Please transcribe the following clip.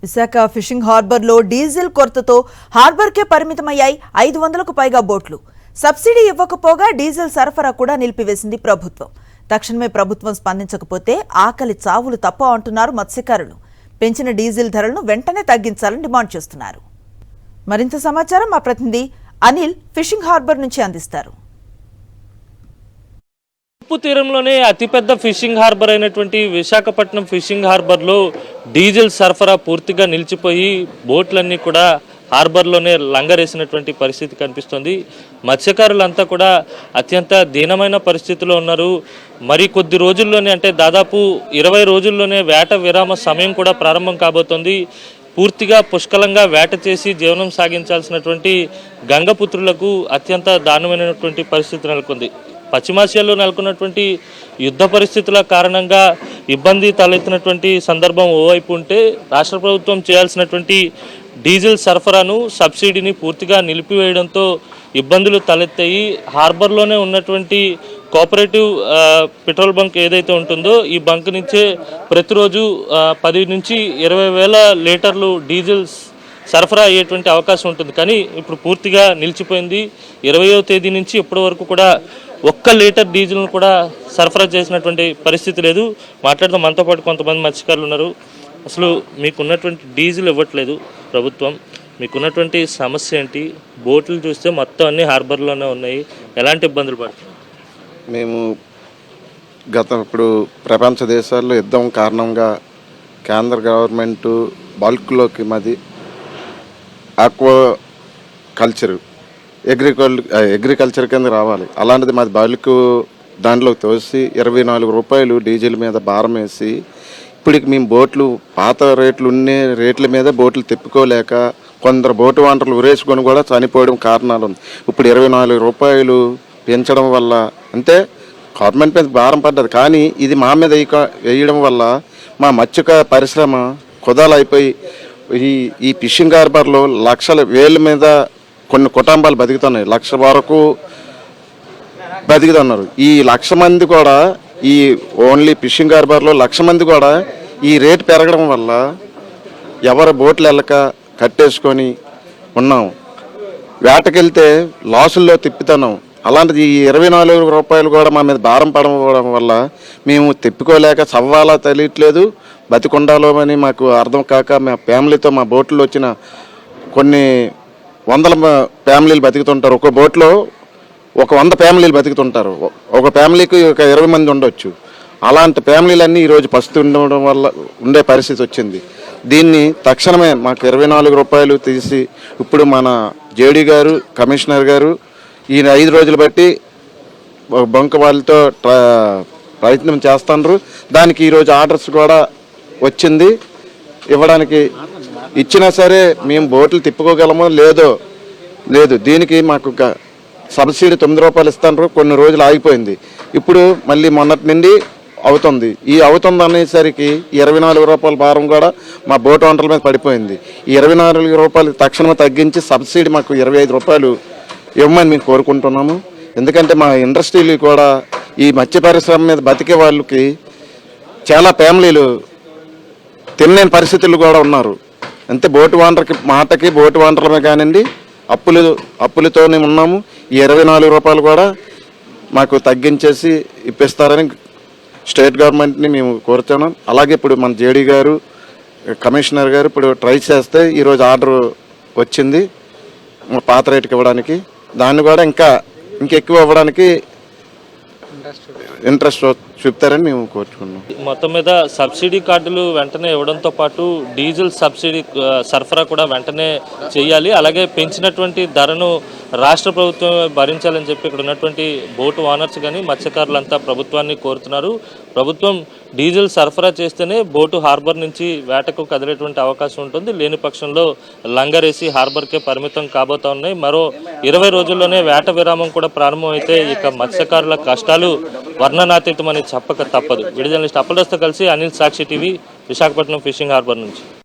Visakha fishing హార్బర్లో diesel కొరతతో హార్బర్కే పరిమితమయ్యాయి 500కు పైగా బోట్లు. సబ్సిడీ ఇవ్వకపోగా డీజిల్ సరఫరా కూడా నిలిపివేసింది ప్రభుత్వం. తక్షణమే ప్రభుత్వం స్పందించకపోతే ఆకలి చావులు తప్ప అంటున్నారు మత్స్యకారులు. పెంచిన డీజిల్ ధరలను వెంటనే తగ్గించాలని డిమాండ్ చేస్తున్నారు. మరింత సమాచారం మా ప్రతినిధి అనిల్ ఫిషింగ్ హార్బర్ నుంచి అందిస్తారు. ఉప్పు తీరంలోనే అతిపెద్ద ఫిషింగ్ హార్బర్ అయినటువంటి విశాఖపట్నం ఫిషింగ్ హార్బర్లో డీజిల్ సరఫరా పూర్తిగా నిలిచిపోయి బోట్లన్నీ కూడా హార్బర్లోనే లంగరేసినటువంటి పరిస్థితి కనిపిస్తుంది. మత్స్యకారులంతా కూడా అత్యంత దీనమైన పరిస్థితిలో ఉన్నారు. మరి కొద్ది రోజుల్లోనే అంటే దాదాపు 20 రోజుల్లోనే వేట విరామ సమయం కూడా ప్రారంభం కాబోతోంది. పూర్తిగా పుష్కలంగా వేట చేసి జీవనం సాగించాల్సినటువంటి గంగపుత్రులకు అత్యంత దారుణమైనటువంటి పరిస్థితి నెలకొంది. పశ్చిమాసియాలో నెలకొన్నటువంటి యుద్ధ పరిస్థితుల కారణంగా ఇబ్బంది తలెత్తినటువంటి సందర్భం ఓవైపు ఉంటే రాష్ట్ర ప్రభుత్వం చేయాల్సినటువంటి డీజిల్ సరఫరాను సబ్సిడీని పూర్తిగా నిలిపివేయడంతో ఇబ్బందులు తలెత్తాయి. హార్బర్లోనే ఉన్నటువంటి కోఆపరేటివ్ పెట్రోల్ బంక్ ఏదైతే ఉంటుందో ఈ బంక్ నుంచే ప్రతిరోజు 10 నుంచి 20 వేల లీటర్లు డీజిల్ సరఫరా అయ్యేటువంటి అవకాశం ఉంటుంది. కానీ ఇప్పుడు పూర్తిగా నిలిచిపోయింది. 20వ తేదీ నుంచి ఇప్పటి వరకు కూడా 1 లీటర్ డీజిల్ను కూడా సరఫరా చేసినటువంటి పరిస్థితి లేదు. మాట్లాడదాం, మనతో పాటు కొంతమంది మత్స్యకారులు ఉన్నారు. అసలు మీకున్నటువంటి డీజిల్ ఇవ్వట్లేదు ప్రభుత్వం, మీకున్నటువంటి సమస్య ఏంటి? బోట్లు చూస్తే మొత్తం అన్ని హార్బర్లోనే ఉన్నాయి, ఎలాంటి ఇబ్బందులు పడుతుంది? మేము ఇప్పుడు ప్రపంచ దేశాల్లో యుద్ధం కారణంగా కేంద్ర గవర్నమెంట్ బల్క్లోకి మాది ఆక్వా కల్చర్ అగ్రికల్చర్ కింద రావాలి. అలాంటిది మాది బల్క్ దాంట్లోకి తోసి 24 రూపాయలు డీజిల్ మీద భారం వేసి ఇప్పటికి మేము బోట్లు పాత రేట్ల మీద బోట్లు తెప్పుకోలేక కొందరు బోటు వాంటర్లు ఉరేసుకొని కూడా చనిపోవడం కారణాలు ఉంది. ఇప్పుడు 24 రూపాయలు పెంచడం వల్ల అంటే గవర్నమెంట్ మీద భారం పడ్డది, కానీ ఇది మా మీద వేయడం వల్ల మా మత్స్యక పరిశ్రమ కుదాలైపోయి ఈ ఫిషింగ్ హార్బర్లో వేల మీద కొన్ని కుటుంబాలు బతుకుతున్నాయి. 1,00,000 వరకు బతుకుతున్నారు. ఈ 1,00,000 మంది కూడా ఈ ఓన్లీ ఫిషింగ్ హార్బర్లో 1,00,000 మంది కూడా ఈ రేటు పెరగడం వల్ల ఎవరు బోట్లు వెళ్ళక కట్టేసుకొని ఉన్నాం. వేటకెళ్తే లాసుల్లో తిప్పుతున్నాం. అలాంటిది ఈ 24 రూపాయలు కూడా మా మీద భారం పడడం వల్ల మేము తిప్పుకోలేక సవ్వాలా తెలియట్లేదు, బతికుండాలో అని మాకు అర్థం కాక మా ఫ్యామిలీతో మా బోట్లో వచ్చిన కొన్ని వందల ఫ్యామిలీలు బతుకుతుంటారు. ఒక బోట్లో 100 ఫ్యామిలీలు బతుకుతుంటారు. ఒక ఫ్యామిలీకి ఒక 20 మంది ఉండొచ్చు. అలాంటి ఫ్యామిలీలన్నీ ఈరోజు పస్తు ఉండడం వల్ల ఉండే పరిస్థితి వచ్చింది. దీన్ని తక్షణమే మాకు 24 రూపాయలు తీసి ఇప్పుడు మన జేడీ గారు కమిషనర్ గారు ఈయన 5 రోజులు బట్టి బంక్ వాళ్ళతో ప్రయత్నం చేస్తున్నారు. దానికి ఈరోజు ఆర్డర్స్ కూడా వచ్చింది ఇవ్వడానికి. ఇచ్చినా సరే మేము బోట్లు తిప్పుకోగలమో లేదు. దీనికి మాకు సబ్సిడీ 9 రూపాయలు ఇస్తున్నారు. కొన్ని రోజులు ఆగిపోయింది. ఇప్పుడు మళ్ళీ మొన్నటి నుండి అవుతుంది. ఈ అవుతుంది అనేసరికి 24 రూపాయల భారం కూడా మా బోటు వంటల మీద పడిపోయింది. ఈ 24 రూపాయలు తక్షణమే తగ్గించి సబ్సిడీ మాకు 25 రూపాయలు ఇవ్వమని మేము కోరుకుంటున్నాము. ఎందుకంటే మా ఇండస్ట్రీలు కూడా ఈ మత్స్య పరిశ్రమ మీద బతికే వాళ్ళకి చాలా ఫ్యామిలీలు తినలేని పరిస్థితులు కూడా ఉన్నారు. అంతే బోటు వాంటర్లమే కానివ్వండి అప్పులతోనే ఉన్నాము. ఈ 24 రూపాయలు కూడా మాకు తగ్గించేసి ఇప్పిస్తారని స్టేట్ గవర్నమెంట్ని మేము కోరుతున్నాం. అలాగే ఇప్పుడు మన జేడీ గారు కమిషనర్ గారు ఇప్పుడు ట్రై చేస్తే ఈరోజు ఆర్డర్ వచ్చింది పాత రేటుకి ఇవ్వడానికి. దాన్ని కూడా ఇంకెక్కువ ఇవ్వడానికి ఇంట్రెస్ట్ చూపుతారని మేము కోరుచుకున్నాం. మొత్తం మీద సబ్సిడీ కార్డులు వెంటనే ఇవ్వడంతో పాటు డీజిల్ సబ్సిడీ సరఫరా కూడా వెంటనే చేయాలి. అలాగే పెంచినటువంటి ధరను రాష్ట్ర ప్రభుత్వం భరించాలని చెప్పి ఇక్కడ ఉన్నటువంటి బోటు ఓనర్స్ కానీ మత్స్యకారులంతా ప్రభుత్వాన్ని కోరుతున్నారు. ప్రభుత్వం డీజిల్ సరఫరా చేస్తేనే బోటు హార్బర్ నుంచి వేటకు కదిలేటువంటి అవకాశం ఉంటుంది. లేని పక్షంలో లంగరేసి హార్బర్కే పరిమితం కాబోతా ఉన్నాయి. మరో 20 రోజుల్లోనే వేట విరామం కూడా ప్రారంభమైతే ఇక మత్స్యకారుల కష్టాలు వర్ణనాతీతమని చెప్పక తప్పదు. వీడియో జర్నలిస్ట్ అప్పలరాజుతో కలిసి అనిల్, సాక్షి టీవీ, విశాఖపట్నం ఫిషింగ్ హార్బర్ నుంచి.